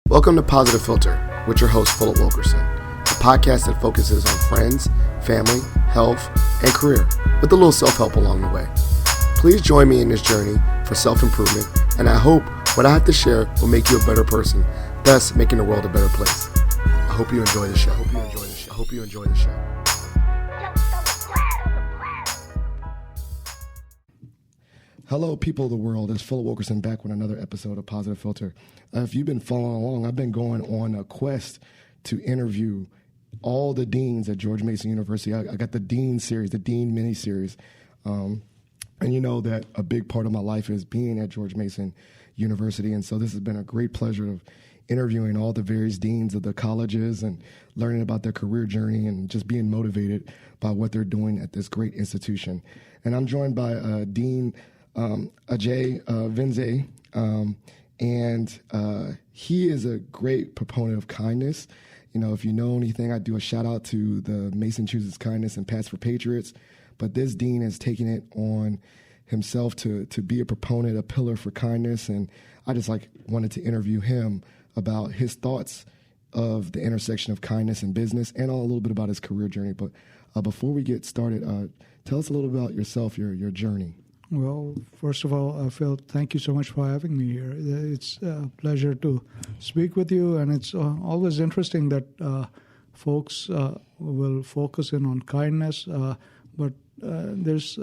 Welcome to Positive Philter with your host, Philip Wilkerson, a podcast that focuses on friends, family, health, and career, with a little self-help along the way. Please join me in this journey for self-improvement, and I hope what I have to share will make you a better person, thus making the world a better place. I hope you enjoy the show. I hope you enjoy the show. Hello, people of the world. It's Philip Wilkerson back with another episode of Positive Philter. If you've been following along, I've been going on a quest to interview all the deans at George Mason University. I got the Dean series, the Dean mini-series. And you know that a big part of my life is being at George Mason University. And so this has been a great pleasure of interviewing all the various deans of the colleges and learning about their career journey and just being motivated by what they're doing at this great institution. And I'm joined by Dean Ajay Vinze, and he is a great proponent of kindness. You know, if you know anything, I do a shout out to the Mason Chooses Kindness and Pass for Patriots. But this dean has taken it on himself to be a proponent, a pillar for kindness, and I just wanted to interview him about his thoughts of the intersection of kindness and business, and a little bit about his career journey. But before we get started, tell us a little about yourself, your journey. Well, first of all, Phil, thank you so much for having me here. It's a pleasure to speak with you, and it's always interesting that folks will focus in on kindness, but there's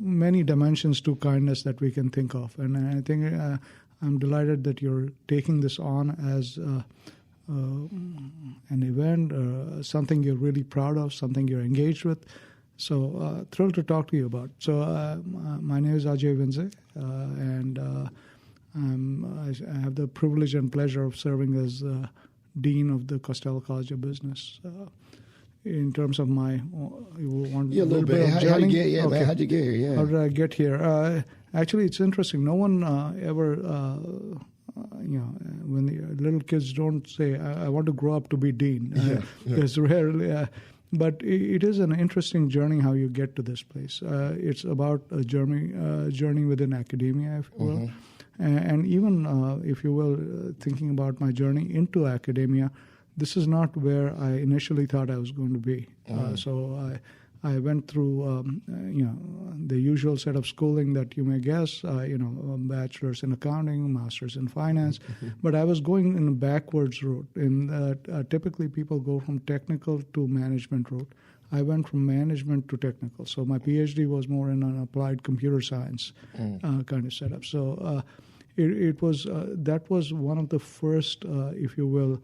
many dimensions to kindness that we can think of. And I think I'm delighted that you're taking this on as an event, something you're really proud of, something you're engaged with. So thrilled to talk to you about. So my name is Ajay Vinze, and I have the privilege and pleasure of serving as Dean of the Costello College of Business. In terms of my, you want a little bit of how'd you get here? Okay. How'd you get here? Yeah. How did I get here? Actually, it's interesting. No one ever, when the little kids don't say, I want to grow up to be dean. It's rarely... But it is an interesting journey how you get to this place. It's about a journey within academia, if you will. Mm-hmm. And even, if you will, thinking about my journey into academia, this is not where I initially thought I was going to be. Mm-hmm. So I went through, the usual set of schooling that you may guess, bachelor's in accounting, master's in finance, but I was going in a backwards route. In that, typically people go from technical to management route. I went from management to technical. So my PhD was more in an applied computer science kind of setup. So it was that was one of the first, if you will,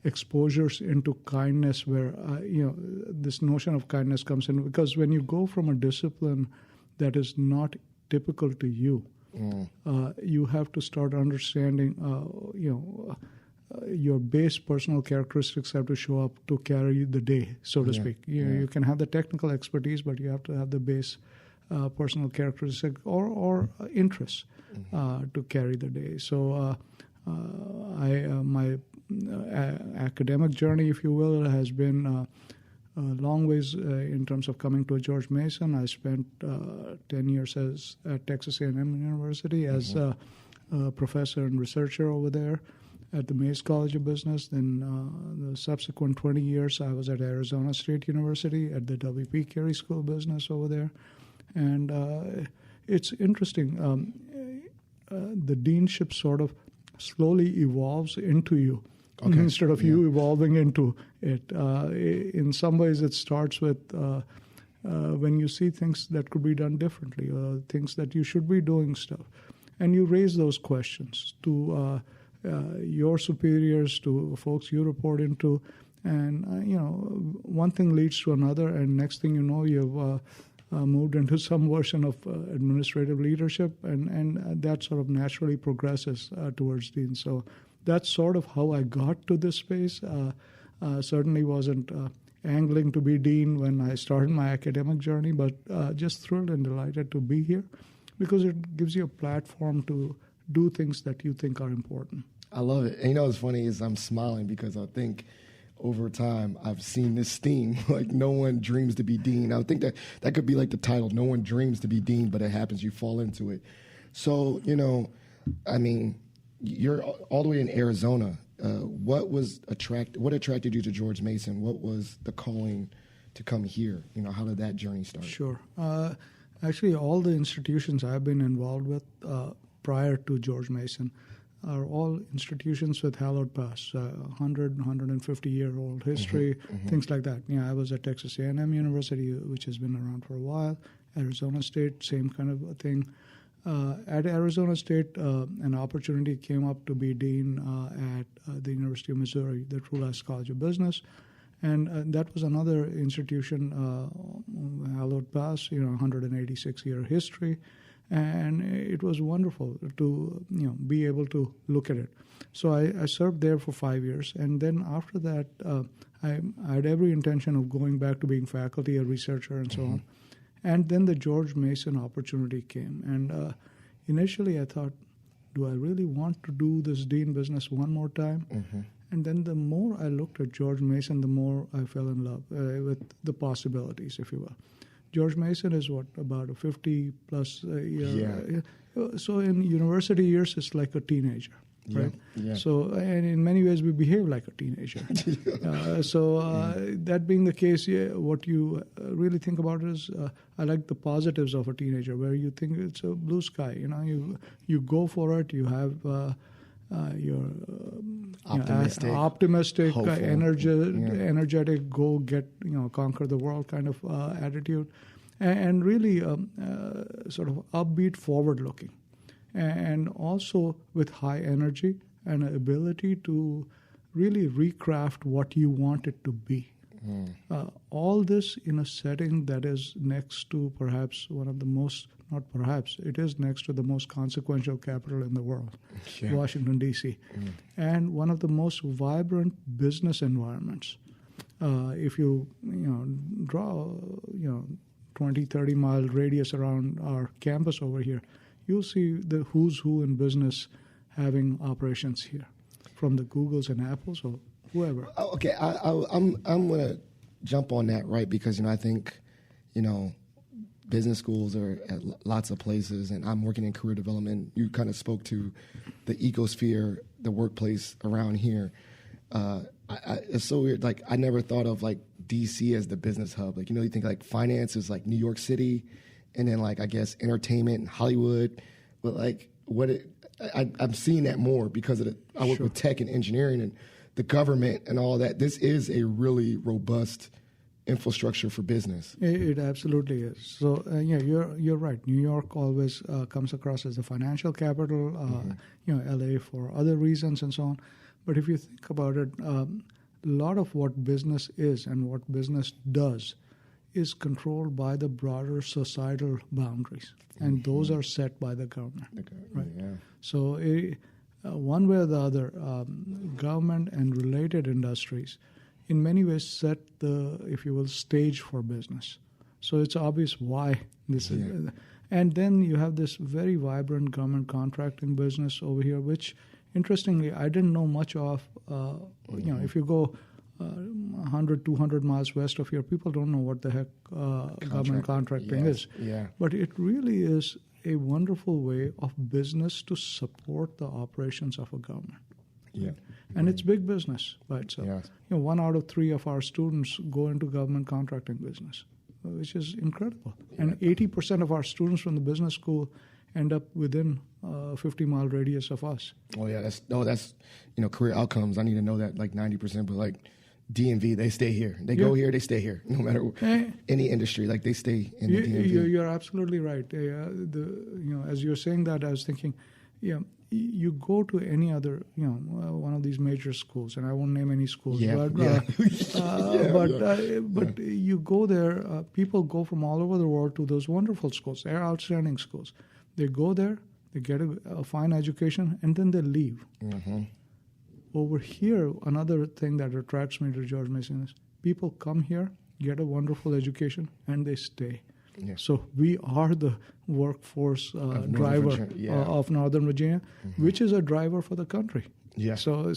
exposures into kindness where, this notion of kindness comes in. Because when you go from a discipline that is not typical to you, you have to start understanding, your base personal characteristics have to show up to carry the day, so to speak. You can have the technical expertise, but you have to have the base personal characteristics or interests to carry the day. So my academic journey, if you will, has been a long ways in terms of coming to George Mason. I spent 10 years at Texas A&M University as a professor and researcher over there at the Mays College of Business. Then the subsequent 20 years, I was at Arizona State University at the W.P. Carey School of Business over there. And it's interesting. The deanship sort of slowly evolves into you instead of you evolving into it. In some ways, it starts with when you see things that could be done differently, or things that you should be doing stuff. And you raise those questions to your superiors, to folks you report into. And, one thing leads to another, and next thing you know, you've moved into some version of administrative leadership, and that sort of naturally progresses towards dean. So that's sort of how I got to this space. Certainly wasn't angling to be dean when I started my academic journey, but just thrilled and delighted to be here because it gives you a platform to do things that you think are important. I love it. And what's funny is I'm smiling because I think over time I've seen this theme, like no one dreams to be dean. I think that could be like the title, no one dreams to be dean, but it happens, you fall into it. So, you're all the way in Arizona. what attracted you to George Mason? What was the calling to come here? How did that journey start? Sure. Actually, all the institutions I've been involved with prior to George Mason are all institutions with hallowed past, 100, 150-year-old history, things like that. I was at Texas A&M University, which has been around for a while. Arizona State, same kind of a thing. At Arizona State, an opportunity came up to be dean at the University of Missouri, the Costello College of Business. And that was another institution, hallowed past, 186-year history. And it was wonderful to be able to look at it. So I served there for 5 years, and then after that, I had every intention of going back to being faculty, a researcher, and so on. And then the George Mason opportunity came, and initially I thought, do I really want to do this dean business one more time? And then the more I looked at George Mason, the more I fell in love with the possibilities, if you will. George Mason is about a 50-plus year. Yeah. So in university years, it's like a teenager, right? Yeah. So, and in many ways, we behave like a teenager. That being the case, what you really think about is, I like the positives of a teenager, where you think it's a blue sky. You go for it. You have you're optimistic, energetic, go get, conquer the world kind of attitude, and really sort of upbeat, forward-looking, and also with high energy and an ability to really recraft what you want it to be. All this in a setting that is next to perhaps one of the most, not perhaps, it is next to the most consequential capital in the world, Washington, D.C., and one of the most vibrant business environments. If you draw 20, 30-mile radius around our campus over here, you'll see the who's who in business having operations here, from the Googles and Apples or whoever. Okay, I'm going to jump on that, right? Because I think business schools are at lots of places, and I'm working in career development. You kind of spoke to the ecosphere, the workplace around here. It's so weird. Like, I never thought of like DC as the business hub. Like, you think like finance is like New York City, and then like I guess entertainment and Hollywood. But like I'm seeing that more because of I work with tech and engineering and the government and all that. This is a really robust infrastructure for business. It absolutely is. So you're right. New York always comes across as the financial capital. LA for other reasons and so on. But if you think about it, a lot of what business is and what business does is controlled by the broader societal boundaries, and those are set by the government. Right? Yeah. So one way or the other, government and related industries in many ways set the, if you will, stage for business. So it's obvious why this is. And then you have this very vibrant government contracting business over here, which, interestingly, I didn't know much of. If you go 100, 200 miles west of here, people don't know what the heck government contracting is. Yeah. But it really is a wonderful way of business to support the operations of a government. Yeah. And it's big business by itself. Yes. 1 out of 3 of our students go into government contracting business, which is incredible. Yeah. And 80% of our students from the business school end up within a 50-mile radius of us. Oh, yeah. That's career outcomes. I need to know that, like 90%, but like DMV, they stay here. They go here, they stay here, no matter any industry. Like, they stay in the DMV. You're absolutely right. As you're saying that, I was thinking, you go to any other, one of these major schools, and I won't name any schools, but you go there, people go from all over the world to those wonderful schools. They're outstanding schools. They go there, they get a fine education, and then they leave. Mm-hmm. Over here, another thing that attracts me to George Mason is people come here, get a wonderful education, and they stay. Yeah. So we are the workforce driver of Northern Virginia, which is a driver for the country. Yeah. So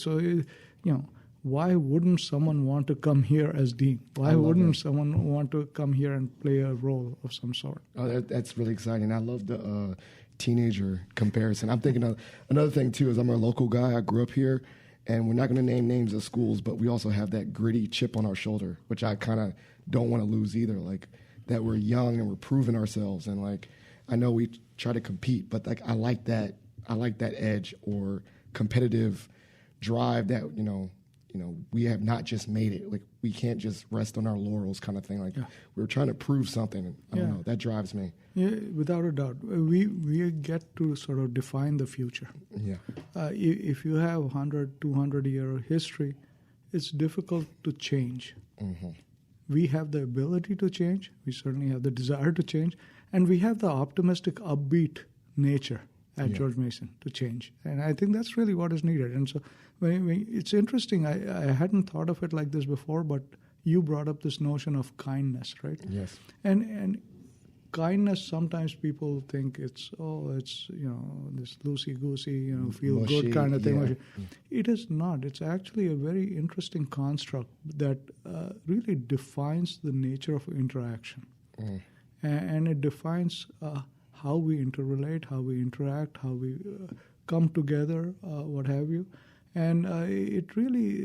why wouldn't someone want to come here as dean? Why wouldn't someone want to come here and play a role of some sort? Oh, that's really exciting. I love the teenager comparison. I'm thinking of another thing too. Is I'm a local guy. I grew up here, And we're not going to name names of schools, but we also have that gritty chip on our shoulder, which I kind of don't want to lose either. Like that we're young and we're proving ourselves. And like, I know we try to compete, but like, I like that edge or competitive drive that, we have not just made it. Like we can't just rest on our laurels kind of thing. Like we're trying to prove something. I don't know. That drives me. Yeah, without a doubt. We get to sort of define the future. Yeah. If you have 100, 200-year history, it's difficult to change. Mm-hmm. We have the ability to change. We certainly have the desire to change. And we have the optimistic, upbeat nature at George Mason to change. And I think that's really what is needed. And so it's interesting. I hadn't thought of it like this before, but you brought up this notion of kindness, right? Yes. And kindness, sometimes people think it's this loosey-goosey, feel mushy, good kind of thing. Yeah. It is not. It's actually a very interesting construct that really defines the nature of interaction. Mm. And it defines how we interrelate, how we interact, how we come together, what have you. And it really,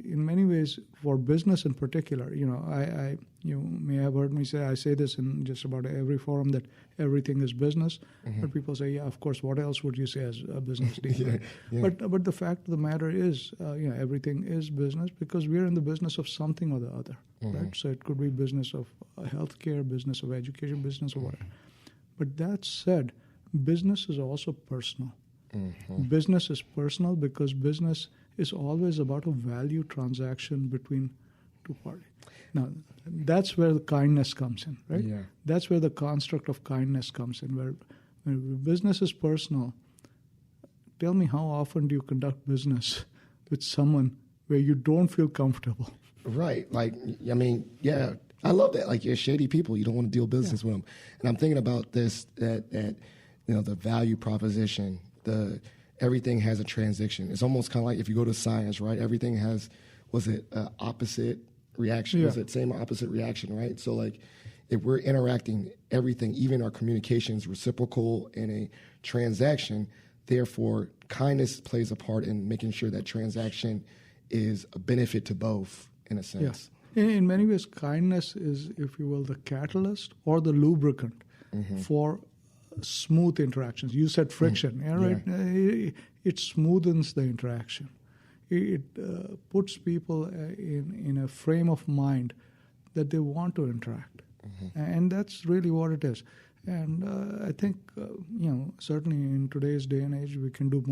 in many ways, for business in particular, you may have heard me say, I say this in just about every forum, that everything is business. Mm-hmm. But people say, yeah, of course, what else would you say as a business deal? Yeah, right? yeah. But the fact of the matter is, everything is business because we're in the business of something or the other, Mm-hmm. right? So it could be business of healthcare, business of education, business of whatever. But that said, business is also personal. Mm-hmm. Business is personal because business is always about a value transaction between two parties. Now, that's where the kindness comes in, right? Yeah. That's where the construct of kindness comes in, where business is personal. Tell me, how often do you conduct business with someone where you don't feel comfortable? Right. Like, I mean, yeah, I love that. Like, you're shady people. You don't want to deal business with them. And I'm thinking about this, that the value proposition, everything has a transition. It's almost kind of like if you go to science, right? Everything has, opposite reaction? Yeah. Was it same or opposite reaction, right? So, like, if we're interacting, everything, even our communications, reciprocal in a transaction, therefore, kindness plays a part in making sure that transaction is a benefit to both, in a sense. Yeah. In many ways, kindness is, if you will, the catalyst or the lubricant for smooth interactions. You said friction, right? It smoothens the interaction. It puts people in a frame of mind that they want to interact. And that's really what it is. And I think, certainly in today's day and age, we can do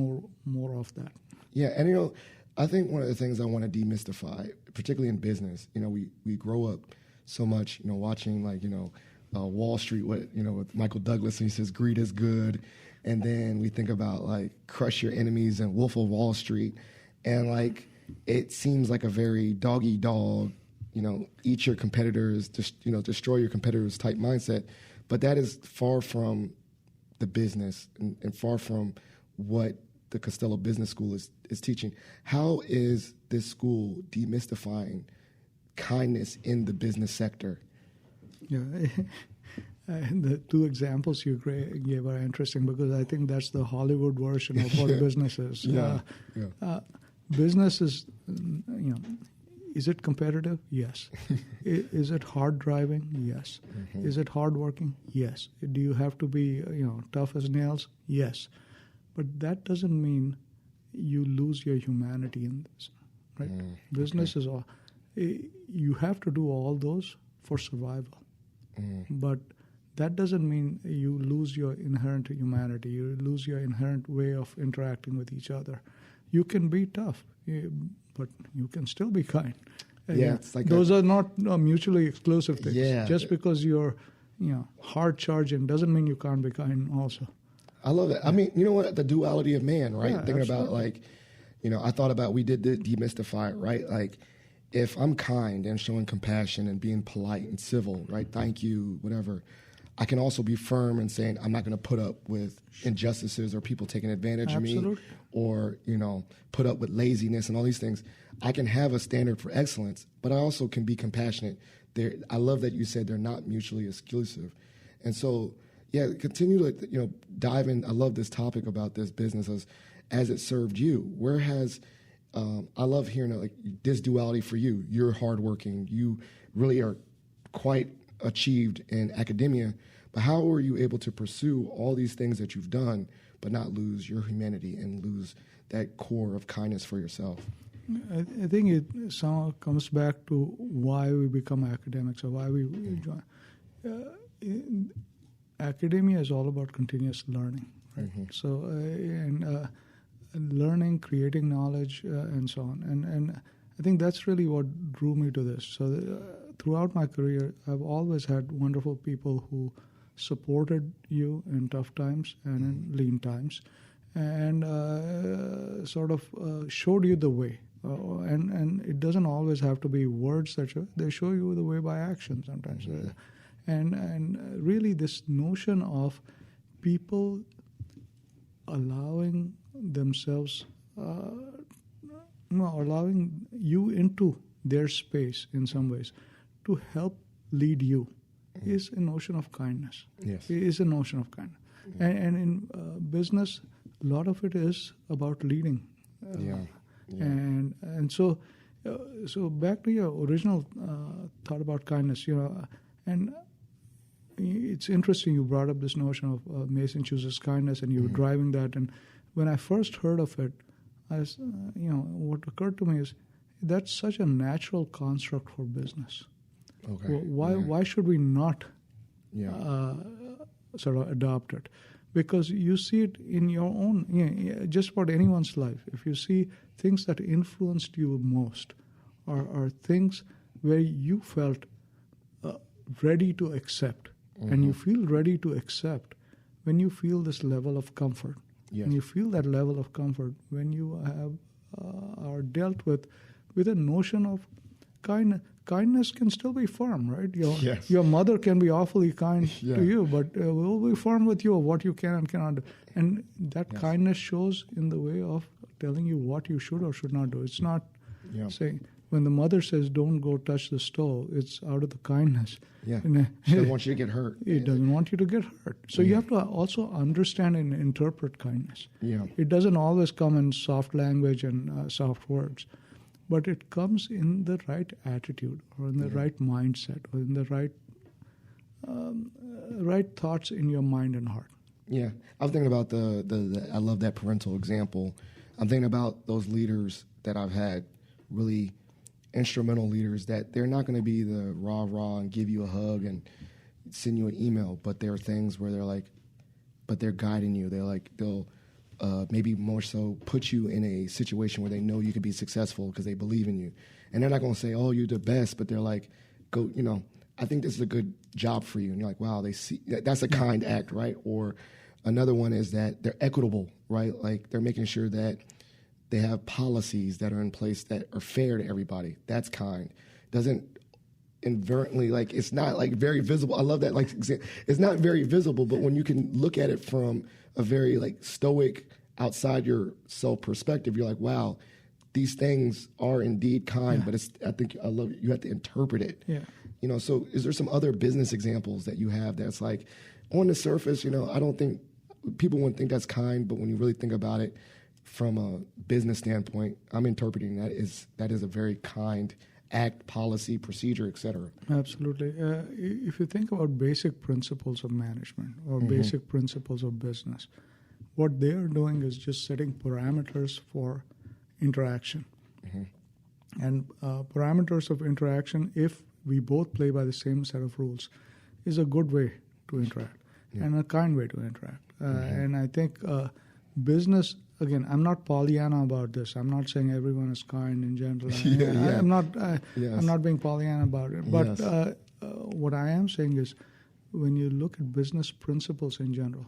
more of that. Yeah, and I think one of the things I want to demystify, particularly in business, we grow up so much, watching Wall Street, with Michael Douglas, and he says greed is good, and then we think about like Crush Your Enemies and Wolf of Wall Street, and like it seems like a very dog-eat-dog, eat your competitors, destroy your competitors type mindset, but that is far from the business and far from what the Costello Business School is teaching. How is this school demystifying kindness in the business sector? Yeah, the two examples you gave are interesting because I think that's the Hollywood version of what business is. Business is, is it competitive? Yes. Is it hard driving? Yes. Is it hard working? Yes. Do you have to be, tough as nails? Yes. But that doesn't mean you lose your humanity in this, right? Business is all. You have to do all those for survival. But that doesn't mean you lose your inherent humanity. You lose your inherent way of interacting with each other. You can be tough, but you can still be kind. It's like those are not mutually exclusive things. Yeah. Just because you're, hard charging doesn't mean you can't be kind also. I love it. I mean, you know what? The duality of man, right? Yeah, Thinking absolutely. about I thought about, we did demystify it, right? Like, if I'm kind and showing compassion and being polite and civil, right? Thank you, whatever. I can also be firm and saying I'm not going to put up with injustices or people taking advantage of me, or put up with laziness and all these things. I can have a standard for excellence, but I also can be compassionate. I love that you said they're not mutually exclusive, and so continue to dive in. I love this topic about this business as it served you. Where has I love hearing like this duality for you. You're hardworking. You really are quite achieved in academia. But how were you able to pursue all these things that you've done, but not lose your humanity and lose that core of kindness for yourself? I think it somehow comes back to why we become academics or why we join. Academia is all about continuous learning, right? Mm-hmm. So, learning, creating knowledge, and so on. And I think that's really what drew me to this. So, throughout my career, I've always had wonderful people who supported you in tough times and in lean times, and sort of showed you the way. And it doesn't always have to be words that they show you the way by action sometimes. Mm-hmm. And really this notion of people allowing themselves, allowing you into their space in some ways to help lead you is a notion of kindness. Yes. It is a notion of kindness. Mm-hmm. And in business, a lot of it is about leading. Yeah. And so back to your original thought about kindness, and it's interesting you brought up this notion of Mason chooses kindness, and you were driving that. And when I first heard of it, what occurred to me is that's such a natural construct for business. Okay. Why should we not sort of adopt it? Because you see it in your own, just about anyone's life. If you see things that influenced you most, or things where you felt ready to accept, and you feel ready to accept when you feel this level of comfort. Yes. And you feel that level of comfort when you have are dealt with a notion of kindness. Kindness can still be firm, right? Your mother can be awfully kind to you, but will be firm with you of what you can and cannot do. And that kindness shows in the way of telling you what you should or should not do. It's not saying, when the mother says, don't go touch the stove, it's out of the kindness. Yeah. She doesn't want you to get hurt. It doesn't want you to get hurt. So you have to also understand and interpret kindness. Yeah. It doesn't always come in soft language and soft words. But it comes in the right attitude, or in the right mindset, or in the right thoughts in your mind and heart. Yeah, I'm thinking about the I love that parental example. I'm thinking about those leaders that I've had, really instrumental leaders, that they're not going to be the rah and give you a hug and send you an email, but there are things where they're like, but they're guiding you. They'll maybe more so put you in a situation where they know you could be successful because they believe in you. And they're not going to say, oh, you're the best, but they're like, go, I think this is a good job for you. And you're like, wow, they see that's a kind act, right? Or another one is that they're equitable, right? Like they're making sure that they have policies that are in place that are fair to everybody. That's kind. Doesn't inadvertently, like, it's not like very visible. I love that. Like, it's not very visible, but when you can look at it from a very like stoic, outside yourself perspective, you're like, wow, these things are indeed kind. But I love it. You have to interpret it. Yeah. So is there some other business examples that you have that's like, on the surface, I don't think people wouldn't think that's kind, but when you really think about it from a business standpoint, I'm interpreting that is a very kind act, policy, procedure, et cetera. Absolutely. If you think about basic principles of management or basic principles of business, what they are doing is just setting parameters for interaction. And parameters of interaction, if we both play by the same set of rules, is a good way to interact and a kind way to interact. And I think business, again, I'm not Pollyanna about this. I'm not saying everyone is kind in general. I'm not being Pollyanna about it. But what I am saying is, when you look at business principles in general,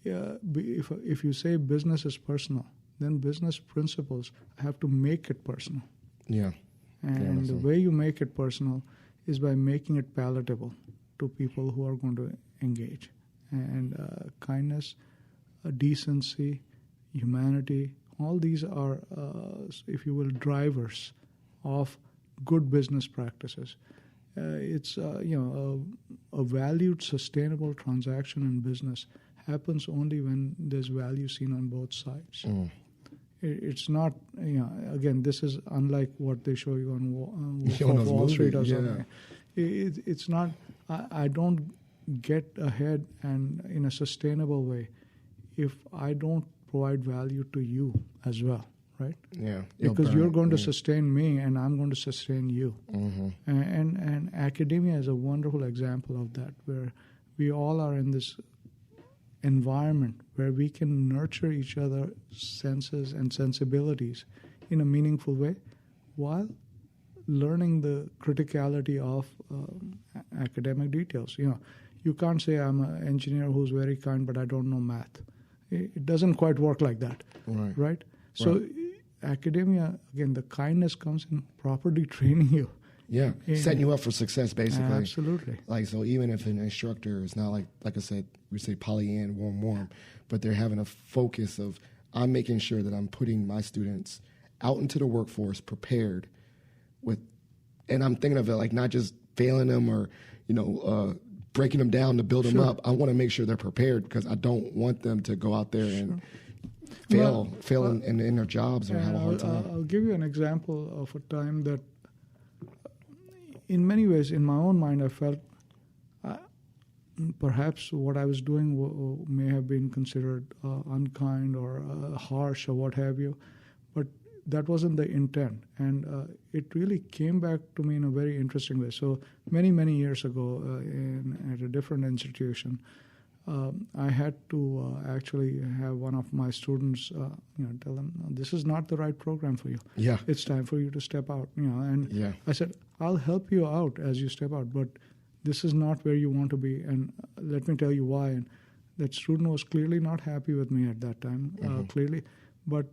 if you say business is personal, then business principles have to make it personal. Yeah. And the way you make it personal is by making it palatable to people who are going to engage. And kindness, decency, humanity, all these are, if you will, drivers of good business practices. It's a valued, sustainable transaction in business happens only when there's value seen on both sides. It's not, again, this is unlike what they show you on Wall Street or something. It's not, I don't get ahead and in a sustainable way if I don't provide value to you as well, right? Yeah. Because you're going to sustain me and I'm going to sustain you. Mm-hmm. And academia is a wonderful example of that, where we all are in this environment where we can nurture each other's senses and sensibilities in a meaningful way while learning the criticality of academic details. You can't say I'm an engineer who's very kind, but I don't know math. It doesn't quite work like that, right? So academia, again, the kindness comes in properly training you. Yeah, setting you up for success, basically. Absolutely. Like, so even if an instructor is not like I said, we say Pollyann, warm, but they're having a focus of, I'm making sure that I'm putting my students out into the workforce prepared with, and I'm thinking of it like not just failing them or, breaking them down to build them up. I want to make sure they're prepared because I don't want them to go out there and fail in their jobs or have a hard time. I'll give you an example of a time that, in many ways, in my own mind, I felt perhaps what I was doing may have been considered unkind or harsh or what have you, but that wasn't the intent. And it really came back to me in a very interesting way. So many, many years ago at a different institution, I had to actually have one of my students, tell them, this is not the right program for you. Yeah. It's time for you to step out. And I said, I'll help you out as you step out, but this is not where you want to be. And let me tell you why. And that student was clearly not happy with me at that time, clearly. But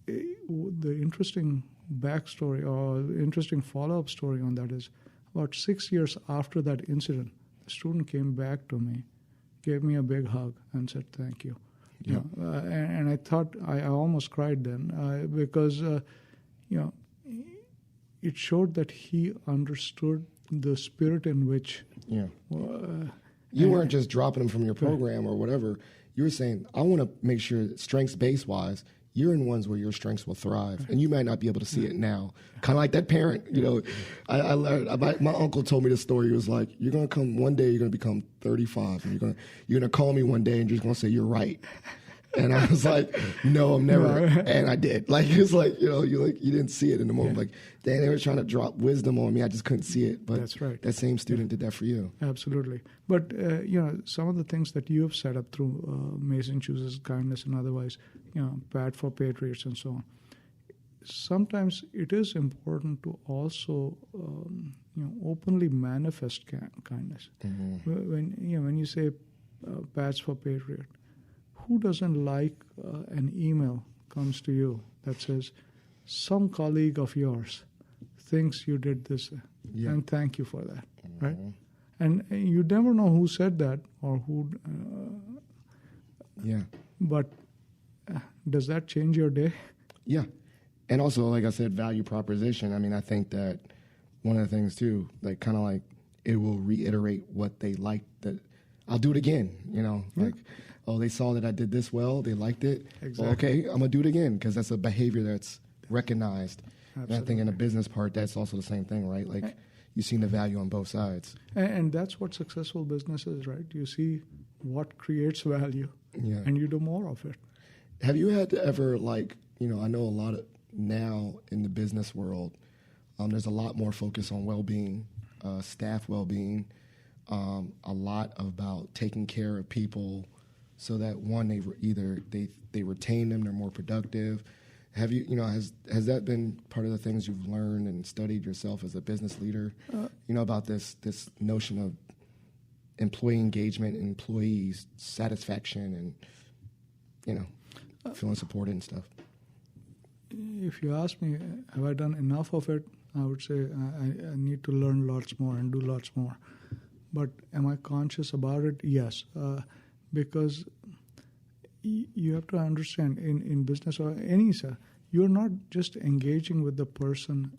the interesting backstory or interesting follow-up story on that is about 6 years after that incident, the student came back to me, gave me a big hug and said, thank you. Yep. And I thought, I almost cried then because, it showed that he understood the spirit in which... you weren't just dropping them from your program or whatever. You were saying, I want to make sure that strengths-based-wise, you're in ones where your strengths will thrive, and you might not be able to see it now. Kind of like that parent, I learned. My uncle told me this story. He was like, "You're gonna come one day. You're gonna become 35, and you're gonna call me one day, and you're just gonna say you're right." And I was like, "No, I'm never." And I did. Like it's like you didn't see it in the moment. Like, dang, they were trying to drop wisdom on me. I just couldn't see it. But that's right. That same student did that for you. Absolutely. But some of the things that you have set up through Mason Chooses Kindness and otherwise, Pat for Patriots and so on. Sometimes it is important to also openly manifest kindness. Mm-hmm. When you say Pats for Patriot, who doesn't like an email comes to you that says some colleague of yours thinks you did this and thank you for that, right? And you never know who said that or who. But does that change your day? Yeah. And also, like I said, value proposition. I mean, I think that one of the things too, like kind of like it will reiterate what they like. That I'll do it again. Like, oh, they saw that I did this well. They liked it. Exactly. Well, okay, I'm gonna do it again because that's a behavior that's recognized. Absolutely. And I think in the business part, that's also the same thing, right? Like you've seen the value on both sides. And that's what successful business is, right? You see what creates value, and you do more of it. Have you had to ever I know a lot of now in the business world, there's a lot more focus on well-being, staff well-being, a lot about taking care of people so that one, they retain them, they're more productive. Have you, has that been part of the things you've learned and studied yourself as a business leader? About this notion of employee engagement, employees satisfaction, and feeling supported and stuff. If you ask me, have I done enough of it? I would say I need to learn lots more and do lots more. But am I conscious about it? Yes, because you have to understand in business or any sector, you're not just engaging with the person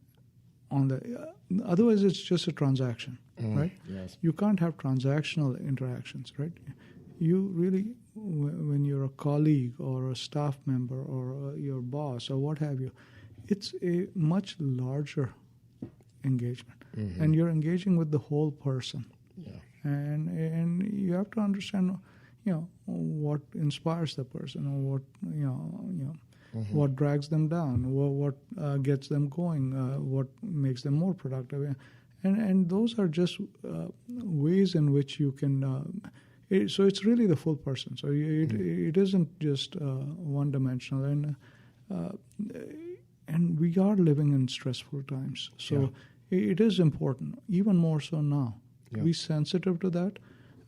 on the. Otherwise, it's just a transaction, right? Yes. You can't have transactional interactions, right? you really, when you're a colleague or a staff member or your boss or what have you, it's a much larger engagement, and you're engaging with the whole person. Yeah. And you have to understand, what inspires the person, or what what drags them down, what gets them going, what makes them more productive, and those are just ways in which you can. So it's really the full person. So it isn't just one dimensional, and we are living in stressful times. So it is important, even more so now, to be sensitive to that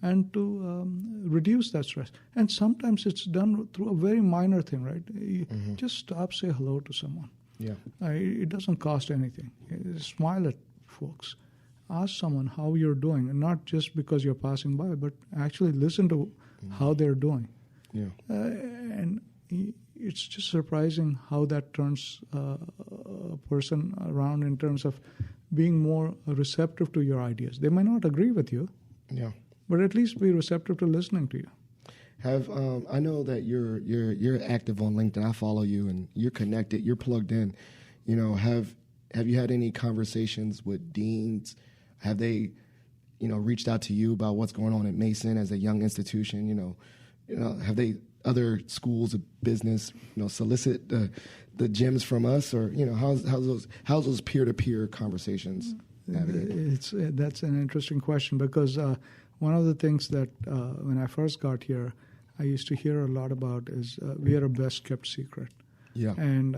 and to reduce that stress. And sometimes it's done through a very minor thing, right? You just stop, say hello to someone. Yeah. It doesn't cost anything. Smile at folks. Ask someone how you're doing, and not just because you're passing by, but actually listen to how they're doing. Yeah. And it's just surprising how that turns a person around in terms of being more receptive to your ideas. They might not agree with you, but at least be receptive to listening to you. I know that you're active on LinkedIn. I follow you, and you're connected. You're plugged in. Have you had any conversations with deans? Have they, reached out to you about what's going on at Mason as a young institution? Have they, other schools of business, solicit the gems from us, or how's those peer-to-peer conversations navigated? That's an interesting question, because one of the things that when I first got here, I used to hear a lot about is we are a best kept secret. Yeah. And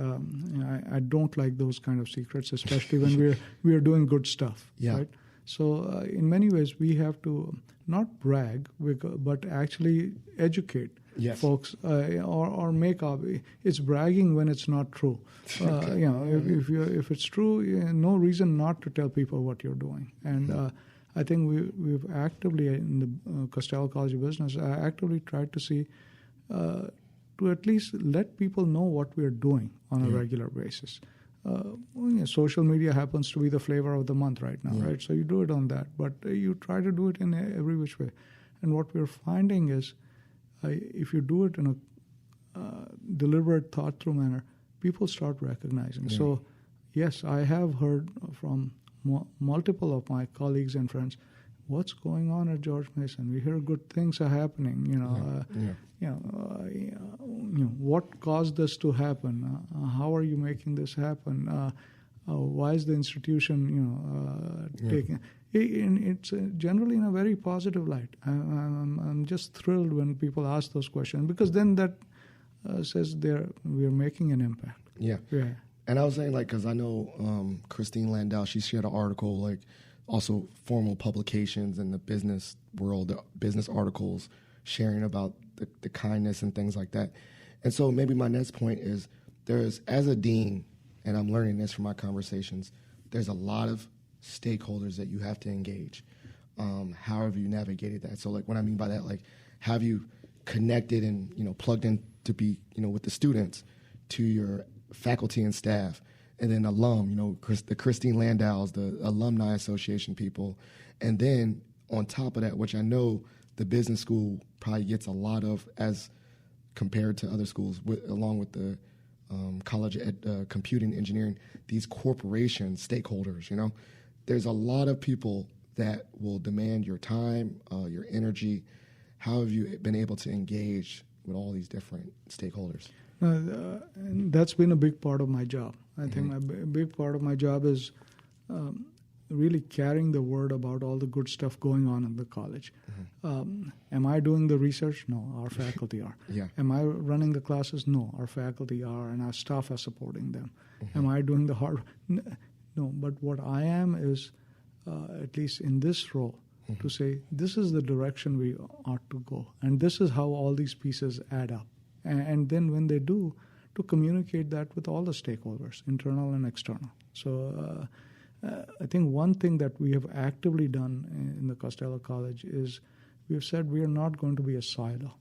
I don't like those kind of secrets, especially when we're doing good stuff. Yeah. Right. So in many ways, we have to not brag, but actually educate folks, or make up. It's bragging when it's not true. If it's true, no reason not to tell people what you're doing. And I think we've actively, in the Costello College of Business, actively tried to see, to at least let people know what we're doing on a regular basis. Social media happens to be the flavor of the month right now, right? So you do it on that, but you try to do it in every which way. And what we're finding is, if you do it in a deliberate, thought-through manner, people start recognizing. Yeah. So, yes, I have heard from multiple of my colleagues and friends, what's going on at George Mason? We hear good things are happening. What caused this to happen? How are you making this happen? Why is the institution, taking? It's generally in a very positive light. I'm just thrilled when people ask those questions, because then that says we're making an impact. Yeah. And I was saying, because I know Christine Landau, she shared an article, also formal publications in the business world, the business articles sharing about the kindness and things like that. And so maybe my next point is, as a dean, and I'm learning this from my conversations, there's a lot of stakeholders that you have to engage. How have you navigated that? So what I mean by that, have you connected and, plugged in to be, with the students, to your faculty and staff, and then alum, the Christine Landau's, the Alumni Association people. And then on top of that, which I know the business school probably gets a lot of as compared to other schools, along with the College of Computing Engineering, these corporation stakeholders, there's a lot of people that will demand your time, your energy. How have you been able to engage with all these different stakeholders? And that's been a big part of my job. I think a big part of my job is really carrying the word about all the good stuff going on in the college. Am I doing the research? No, our faculty are. Am I running the classes? No, our faculty are, and our staff are supporting them. Am I doing the hard? No, but what I am is, at least in this role, to say this is the direction we ought to go, and this is how all these pieces add up. And then when they do, to communicate that with all the stakeholders, internal and external. So I think one thing that we have actively done in the Costello College is we've said we are not going to be a silo.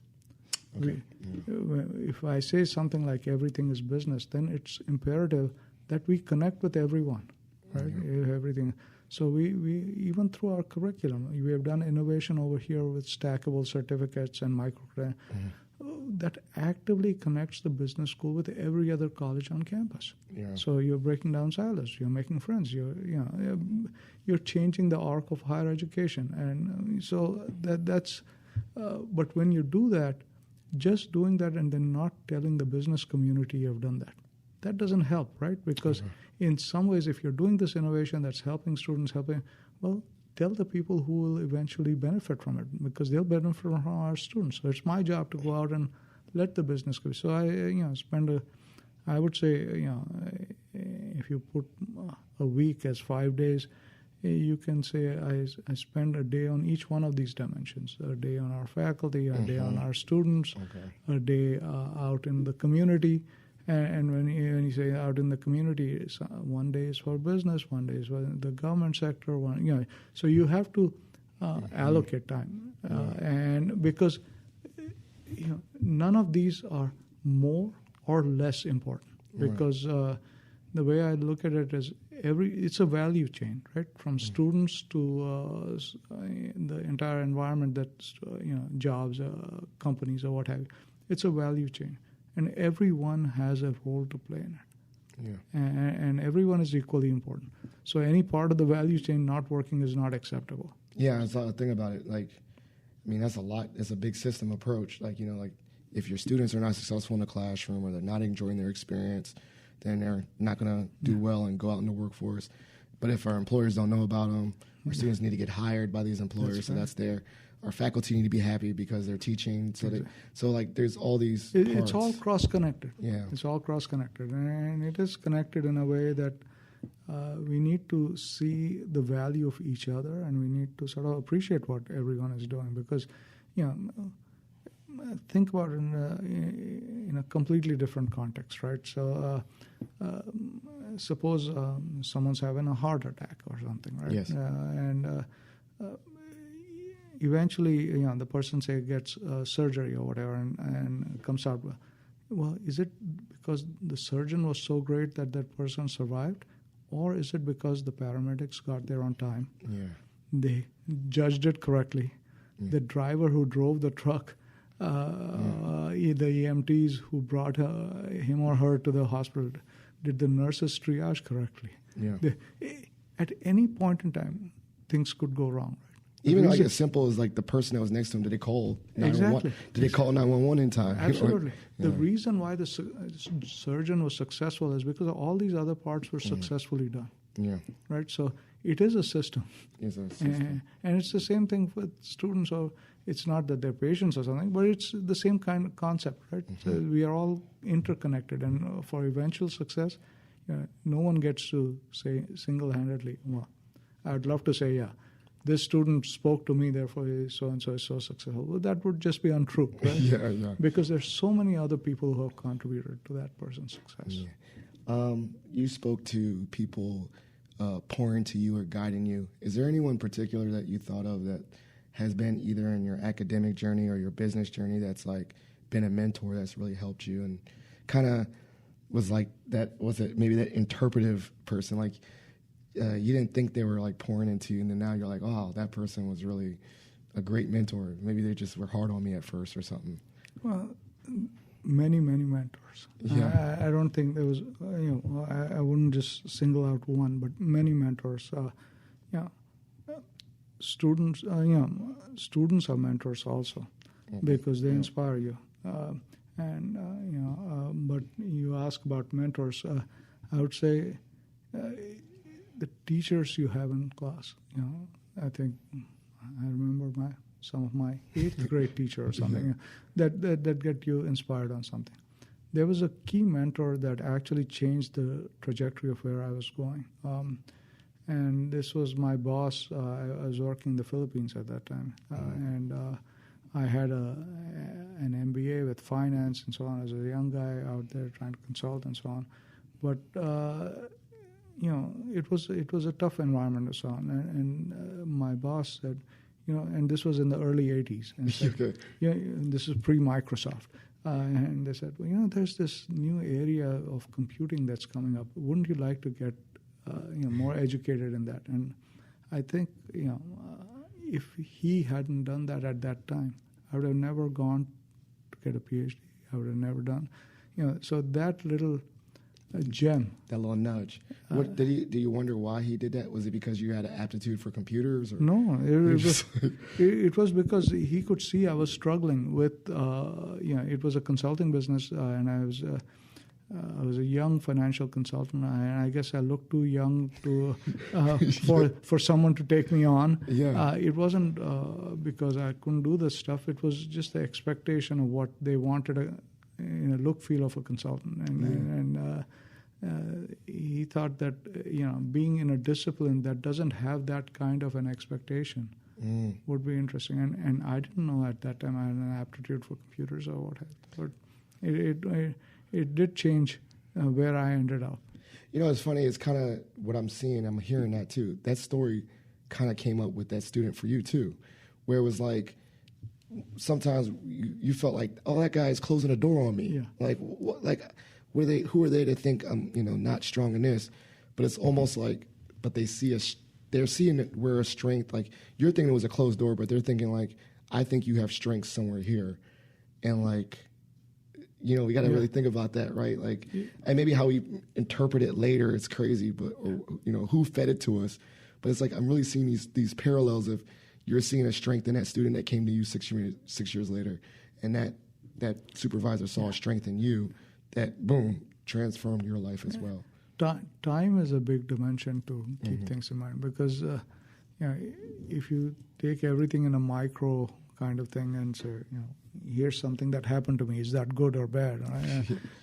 Okay. If I say something like everything is business, then it's imperative that we connect with everyone, right? Everything. So we even through our curriculum, we have done innovation over here with stackable certificates and microcredit that actively connects the business school with every other college on campus. Yeah. So you're breaking down silos, you're making friends, you're changing the arc of higher education, and so that's. But when you do that, just doing that and then not telling the business community you have done that doesn't help, right? Because in some ways, if you're doing this innovation that's helping students, tell the people who will eventually benefit from it, because they'll benefit from our students. So it's my job to go out and let the business go. So I would say, if you put a week as 5 days, you can say I spend a day on each one of these dimensions: a day on our faculty, a day on our students, a day out in the community. And when you say out in the community, one day is for business, one day is for the government sector. So you have to allocate time, and because none of these are more or less important. Because the way I look at it is it's a value chain, right? From students to the entire environment that's jobs, companies, or what have you. It's a value chain. And everyone has a role to play in it. Yeah. And everyone is equally important. So any part of the value chain not working is not acceptable. Yeah, that's the thing about it. That's a lot. It's a big system approach. If your students are not successful in the classroom or they're not enjoying their experience, then they're not going to do well and go out in the workforce. But if our employers don't know about them, our students need to get hired by these employers, that's there. Our faculty need to be happy because they're teaching. So there's all these parts. It's all cross-connected. Yeah. It's all cross-connected. And it is connected in a way that we need to see the value of each other, and we need to sort of appreciate what everyone is doing. Because, think about it in a completely different context, right? So suppose someone's having a heart attack or something, right? Yes. Eventually, the person, say, gets surgery or whatever and comes out. Well, is it because the surgeon was so great that person survived? Or is it because the paramedics got there on time? Yeah. They judged it correctly. Yeah. The driver who drove the truck, the EMTs who brought him or her to the hospital, did the nurses triage correctly? Yeah. At any point in time, things could go wrong. Even as simple as the person that was next to him, did they call 911? Exactly. Did they call 911 in time? Absolutely. The reason why the surgeon was successful is because all these other parts were successfully done. Yeah. Right? So it is a system. It's a system. And it's the same thing with students. Or it's not that they're patients or something, but it's the same kind of concept, right? So we are all interconnected. And for eventual success, no one gets to say single-handedly, well, I'd love to say, this student spoke to me, therefore so-and-so is so successful. Well, that would just be untrue, right? Yeah. Because there's so many other people who have contributed to that person's success. Yeah. You spoke to people pouring to you or guiding you. Is there anyone particular that you thought of that has been either in your academic journey or your business journey that's been a mentor that's really helped you and kind of was maybe that interpretive person, you didn't think they were pouring into you, and then now you're oh, that person was really a great mentor. Maybe they just were hard on me at first or something. Well, many mentors. Yeah. I don't think there was, I wouldn't just single out one, but many mentors. Students, students are mentors also, because they inspire you. But you ask about mentors, I would say the teachers you have in class. I think I remember some of my 8th grade teacher or something that get you inspired on something. There was a key mentor that actually changed the trajectory of where I was going. And this was my boss. I was working in the Philippines at that time, and I had an MBA with finance and so on. As a young guy out there trying to consult and so on, but it was a tough environment and so on. And my boss said, and this was in the early '80s, and said, this is pre-Microsoft. And they said, well, there's this new area of computing that's coming up. Wouldn't you like to get more educated in that? And I think, if he hadn't done that at that time, I would have never gone to get a PhD. I would have never done, so that little gem. That little nudge. What do you wonder why he did that? Was it because you had an aptitude for computers? Or? No, it was because he could see I was struggling with, it was a consulting business, and I was a young financial consultant, and I guess I looked too young to for someone to take me on. Yeah. It wasn't because I couldn't do this stuff. It was just the expectation of what they wanted, look, feel of a consultant, and he thought that being in a discipline that doesn't have that kind of an expectation would be interesting. And I didn't know at that time I had an aptitude for computers or what have you. But it did change where I ended up. It's funny. It's kind of what I'm seeing. I'm hearing that too. That story kind of came up with that student for you too, where it was like sometimes you felt like, oh, that guy is closing the door on me. Yeah. Like, what? Like, who are they to think I'm, not strong in this? But it's almost like, but they see they're seeing it where a strength. Like you're thinking it was a closed door, but they're thinking like, I think you have strength somewhere here, and like. We got to really think about that, right? Like, and maybe how we interpret it later, it's crazy, but who fed it to us? But it's like I'm really seeing these parallels of you're seeing a strength in that student that came to you 6 years later, and that supervisor saw a strength in you that boom transformed your life as well. Time is a big dimension to keep things in mind because if you take everything in a micro kind of thing and say, here's something that happened to me. Is that good or bad?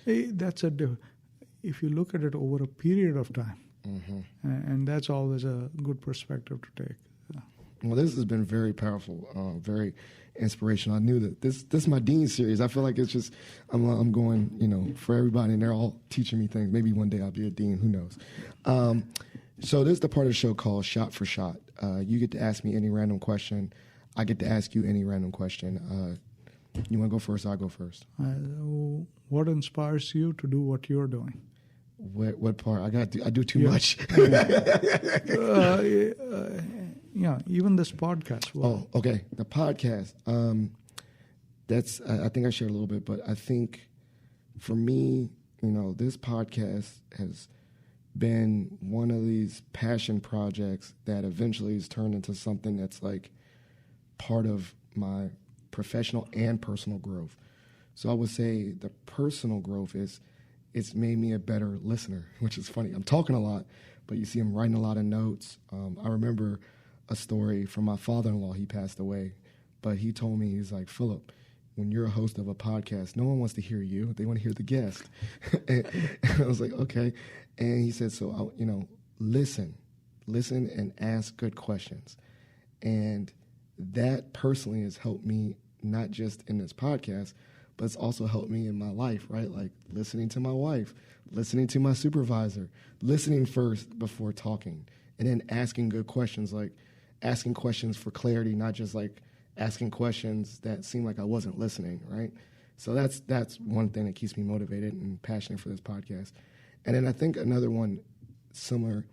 That's if you look at it over a period of time, and that's always a good perspective to take. Well, this has been very powerful, very inspirational. I knew that this is my Dean series. I feel like it's just I'm going, for everybody, and they're all teaching me things. Maybe one day I'll be a dean. Who knows? So this is the part of the show called Shot for Shot. You get to ask me any random question. I get to ask you any random question. You want to go first? I'll go first. What inspires you to do what you're doing? What part? I do too much. Even this podcast. Oh, okay. The podcast. That's. I think I shared a little bit, but I think for me, this podcast has been one of these passion projects that eventually has turned into something that's like part of my professional and personal growth. So I would say the personal growth it's made me a better listener, which is funny. I'm talking a lot, but you see I'm writing a lot of notes. I remember a story from my father-in-law. He passed away, but he told me, he's like, Philip, when you're a host of a podcast, no one wants to hear you. They want to hear the guest. and I was like, okay. And he said, so, listen and ask good questions. And that personally has helped me not just in this podcast, but it's also helped me in my life, right? Like listening to my wife, listening to my supervisor, listening first before talking, and then asking good questions, like asking questions for clarity, not just like asking questions that seem like I wasn't listening, right? So that's one thing that keeps me motivated and passionate for this podcast. And then I think another one similar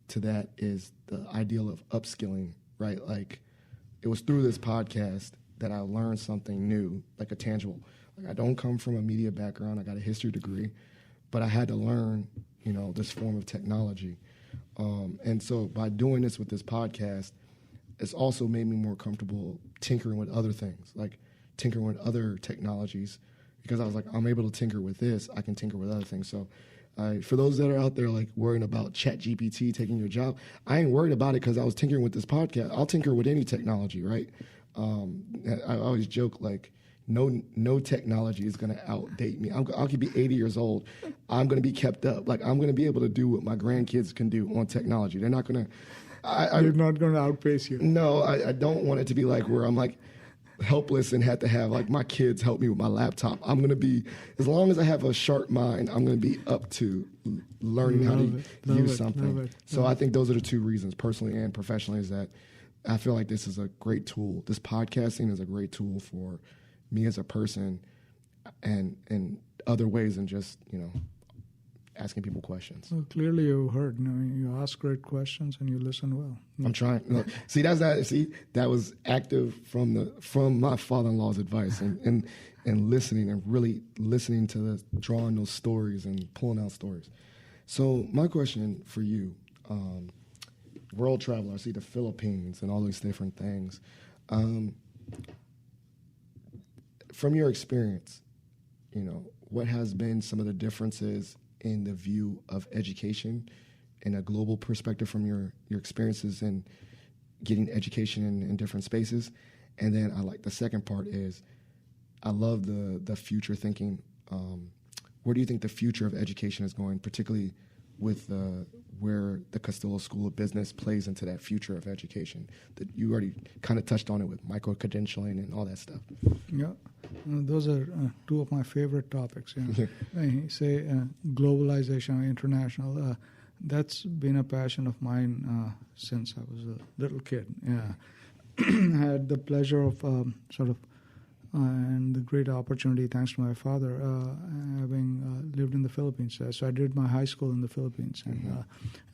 to that is the ideal of upskilling, right? Like it was through this podcast that I learned something new, like a tangible. Like I don't come from a media background. I got a history degree, but I had to learn, this form of technology. And so by doing this with this podcast, it's also made me more comfortable tinkering with other things, like tinkering with other technologies, because I was like, I'm able to tinker with this. I can tinker with other things. So for those that are out there like worrying about ChatGPT taking your job, I ain't worried about it because I was tinkering with this podcast. I'll tinker with any technology, right? I always joke like no technology is going to outdate me. I could be 80 years old. I'm going to be kept up. Like I'm going to be able to do what my grandkids can do on technology. They're not going to. You're not going to outpace you. No, I don't want it to be like where I'm like helpless and had to have like my kids help me with my laptop. I'm going to be, as long as I have a sharp mind, I'm going to be up to learning how to use something. So I think those are the two reasons, personally and professionally, is that I feel like this is a great tool. This podcasting is a great tool for me as a person and in other ways than just, asking people questions. Well, clearly you heard. You ask great questions and you listen well. I'm trying. Look, see, that was active from my father-in-law's advice and listening and really listening to drawing those stories and pulling out stories. So my question for you, world traveler, I see the Philippines and all these different things. From your experience, what has been some of the differences in the view of education in a global perspective from your experiences in getting education in different spaces? And then I like the second part is I love the future thinking. Where do you think the future of education is going, particularly with where the Costello School of Business plays into that future of education? That you already kind of touched on it with micro-credentialing and all that stuff. Yeah, those are two of my favorite topics. You say globalization, international. That's been a passion of mine since I was a little kid. Yeah, I had the pleasure of and the great opportunity, thanks to my father, having lived in the Philippines. So I did my high school in the Philippines,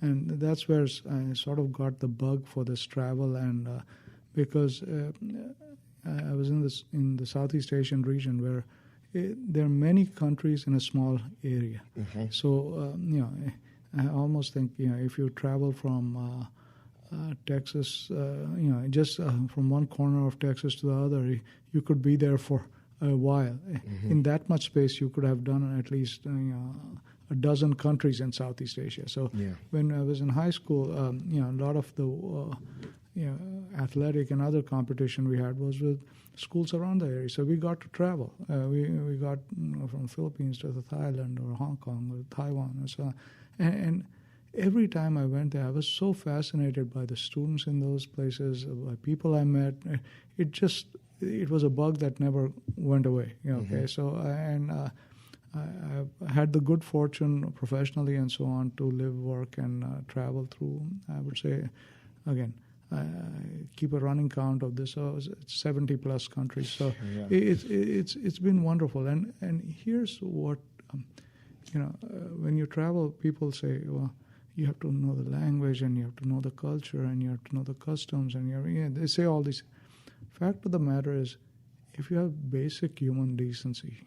and that's where I sort of got the bug for this travel, and because I was in the Southeast Asian region where there are many countries in a small area. So I almost think if you travel from Texas, just from one corner of Texas to the other, you could be there for a while. In that much space, you could have done at least a dozen countries in Southeast Asia. So when I was in high school, a lot of the athletic and other competition we had was with schools around the area. So we got to travel. We got from Philippines to Thailand or Hong Kong or Taiwan and so on. And every time I went there, I was so fascinated by the students in those places, by people I met. It was a bug that never went away. So I had the good fortune professionally and so on to live, work, and travel through, I would say, again, I keep a running count of this. So it's 70 plus countries. So it's been wonderful. And here's what when you travel, people say, well, you have to know the language and you have to know the culture and you have to know the customs and they say all this. Fact of the matter is, if you have basic human decency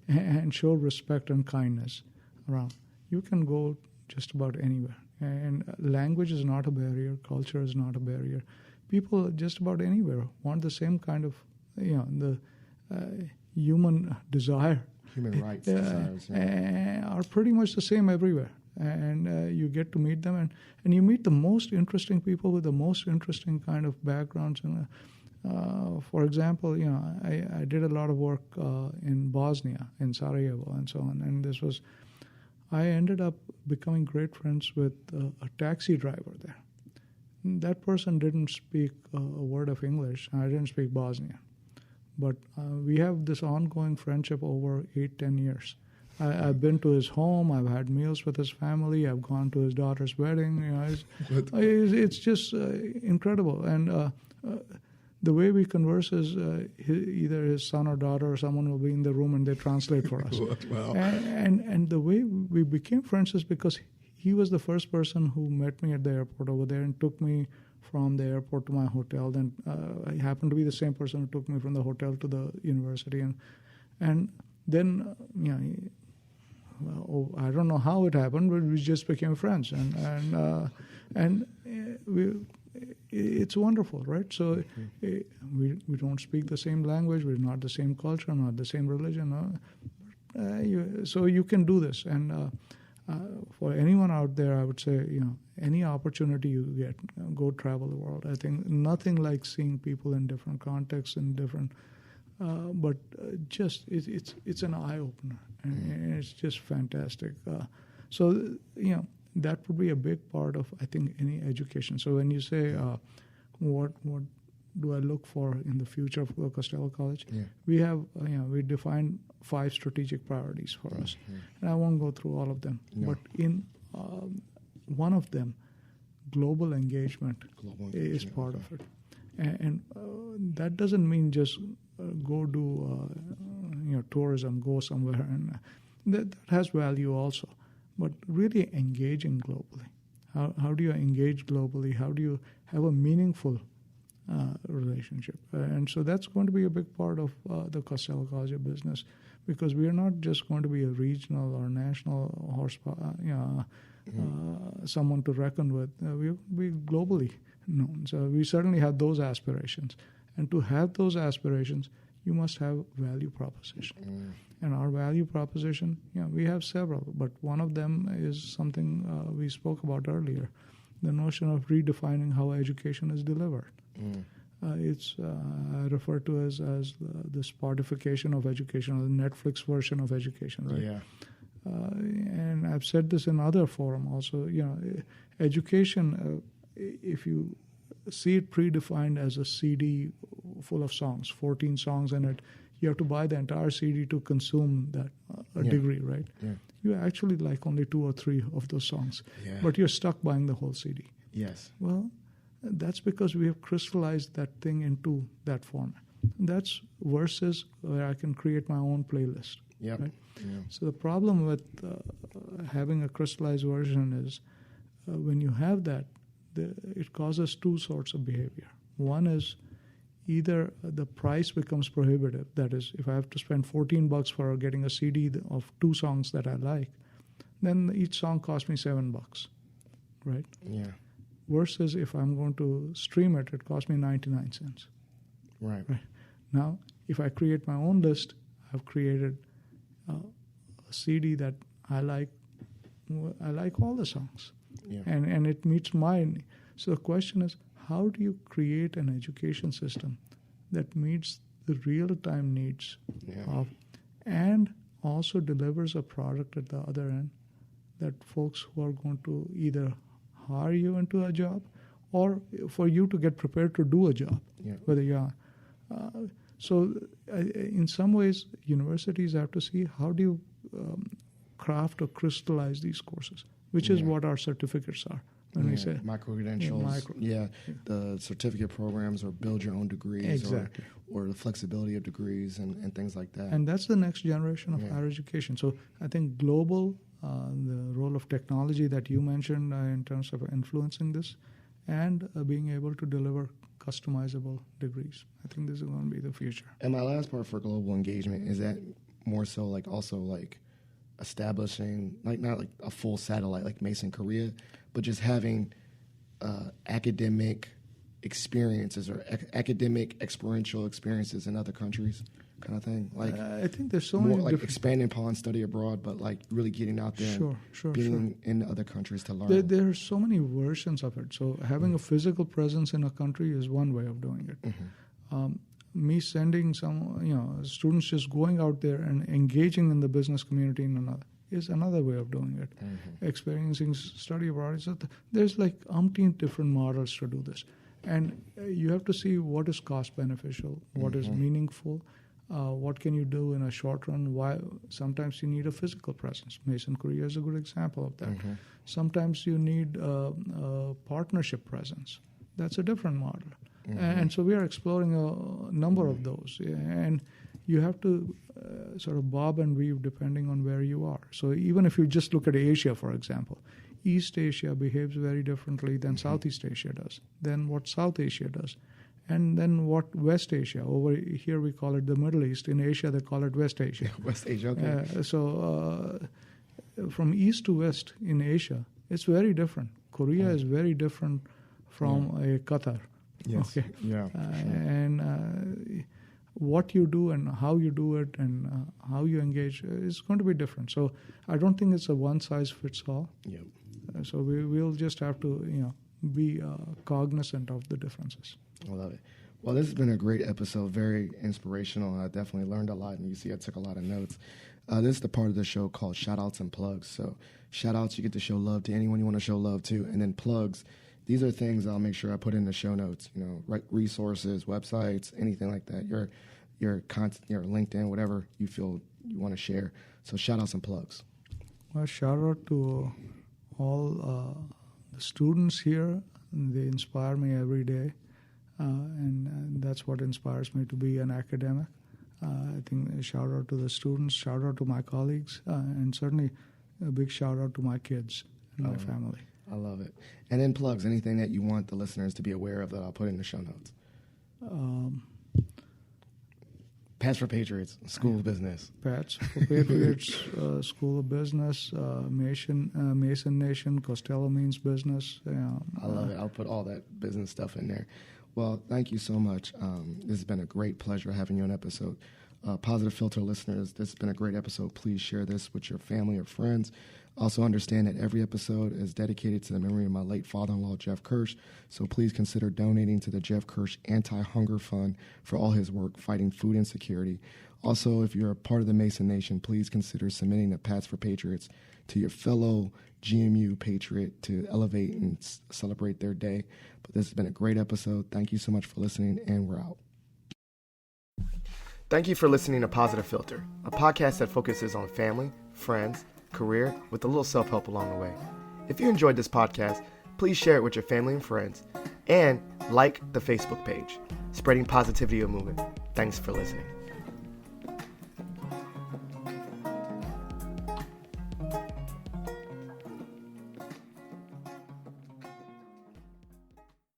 and show respect and kindness around, you can go just about anywhere. And language is not a barrier, culture is not a barrier. People just about anywhere want the same kind of, the human desire. Human rights desires. Are pretty much the same everywhere. And you get to meet them, and you meet the most interesting people with the most interesting kind of backgrounds. And for example, I did a lot of work in Bosnia, in Sarajevo, and so on. And I ended up becoming great friends with a taxi driver there. That person didn't speak a word of English. I didn't speak Bosnian. But we have this ongoing friendship over 8-10 years. I've been to his home. I've had meals with his family. I've gone to his daughter's wedding. It's just incredible. And the way we converse is either his son or daughter or someone will be in the room and they translate for us. Wow. And the way we became friends is because he was the first person who met me at the airport over there and took me from the airport to my hotel. Then I happened to be the same person who took me from the hotel to the university. And then, I don't know how it happened, but we just became friends. And it's wonderful, right? So we don't speak the same language, we're not the same culture, not the same religion. So you can do this. And for anyone out there, I would say, any opportunity you get, go travel the world. I think nothing like seeing people in different contexts and different. But just it's an eye opener, and it's just fantastic. So that would be a big part of, I think, any education. So when you say what do I look for in the future for Costello College, we have we defined 5 strategic priorities for us, and I won't go through all of them. But in one of them, global engagement is part of it, and that doesn't mean just go do tourism, go somewhere, and that has value also. but really engaging globally. How do you engage globally? How do you have a meaningful relationship? And so that's going to be a big part of the Costello College of Business, because we are not just going to be a regional or national horsepower, someone to reckon with. We will be globally known. So we certainly have those aspirations. And to have those aspirations, you must have value proposition. And our value proposition, we have several, but one of them is something we spoke about earlier, the notion of redefining how education is delivered. It's I refer to as the Spotification of education, or the Netflix version of education, right? Yeah. And I've said this in other forum also. Education, if you see it predefined as a CD full of songs, 14 songs in it, you have to buy the entire CD to consume that degree, right? Yeah. You actually like only 2 or 3 of those songs, but you're stuck buying the whole CD. Yes. Well, that's because we have crystallized that thing into that format. That's versus where I can create my own playlist. Yep. Right? Yeah. So the problem with having a crystallized version is when you have that, it causes 2 sorts of behavior. One is either the price becomes prohibitive. That is, if I have to spend $14 for getting a CD of 2 songs that I like, then each song costs me $7, right? Yeah. Versus if I'm going to stream it, it costs me 99 cents. Right. Now, if I create my own list, I've created a CD that I like. I like all the songs, and it meets my. So the question is, how do you create an education system that meets the real-time needs of, and also delivers a product at the other end that folks who are going to either hire you into a job or for you to get prepared to do a job, whether you are. So in some ways, universities have to see how do you craft or crystallize these courses, which is what our certificates are. When we say micro-credentials, the certificate programs, or build your own degrees, or the flexibility of degrees and things like that. And that's the next generation of higher education. So I think global, the role of technology that you mentioned in terms of influencing this, and being able to deliver customizable degrees. I think this is going to be the future. And my last part for global engagement is that more so like establishing, like not like a full satellite like Mason Korea, but just having academic experiences or academic experiential experiences in other countries, kind of thing. Like I think there's so more many like expanding upon study abroad, but like really getting out there, being in other countries to learn. There are so many versions of it. So having a physical presence in a country is one way of doing it. Me sending some, students just going out there and engaging in the business community in another is another way of doing it. Experiencing study abroad. There's like umpteen different models to do this. And you have to see what is cost beneficial, what is meaningful, what can you do in a short run. Why sometimes you need a physical presence. Mason Korea is a good example of that. Sometimes you need a partnership presence. That's a different model. And so we are exploring a number of those. And you have to sort of bob and weave depending on where you are. So even if you just look at Asia, for example, East Asia behaves very differently than Southeast Asia does, than what South Asia does, and then what West Asia. Over here we call it the Middle East. In Asia they call it West Asia. West Asia, okay. So from East to West in Asia, it's very different. Korea is very different from a Qatar. Yes. Okay. Yeah. And what you do and how you do it and how you engage is going to be different. So I don't think it's a one-size-fits-all. Yep. So we'll just have to, be cognizant of the differences. I love it. Well, this has been a great episode, very inspirational. I definitely learned a lot, and you see I took a lot of notes. This is the part of the show called Shout-Outs and Plugs. So shout-outs, you get to show love to anyone you want to show love to, and then plugs. These are things I'll make sure I put in the show notes, resources, websites, anything like that, your content, your LinkedIn, whatever you feel you want to share. So shout-outs and plugs. Well, shout-out to all the students here. They inspire me every day, and that's what inspires me to be an academic. I think shout-out to the students, shout-out to my colleagues, and certainly a big shout out to my kids and my family. I love it. And then plugs, anything that you want the listeners to be aware of that I'll put in the show notes. Pats for Patriots, School of Business. Pats for Patriots, School of Business, Mason Nation, Costello means business. I love it. I'll put all that business stuff in there. Well, thank you so much. This has been a great pleasure having you on episode. Positive Philter listeners, this has been a great episode. Please share this with your family or friends. Also understand that every episode is dedicated to the memory of my late father-in-law, Jeff Kirsch. So please consider donating to the Jeff Kirsch Anti-Hunger Fund for all his work fighting food insecurity. Also, if you're a part of the Mason Nation, please consider submitting the Pats for Patriots to your fellow GMU Patriot to elevate and celebrate their day. But this has been a great episode. Thank you so much for listening, and we're out. Thank you for listening to Positive Philter, a podcast that focuses on family, friends, career, with a little self-help along the way. If you enjoyed this podcast, please share it with your family and friends, and like the Facebook page, Spreading Positivity of Movement. Thanks for listening.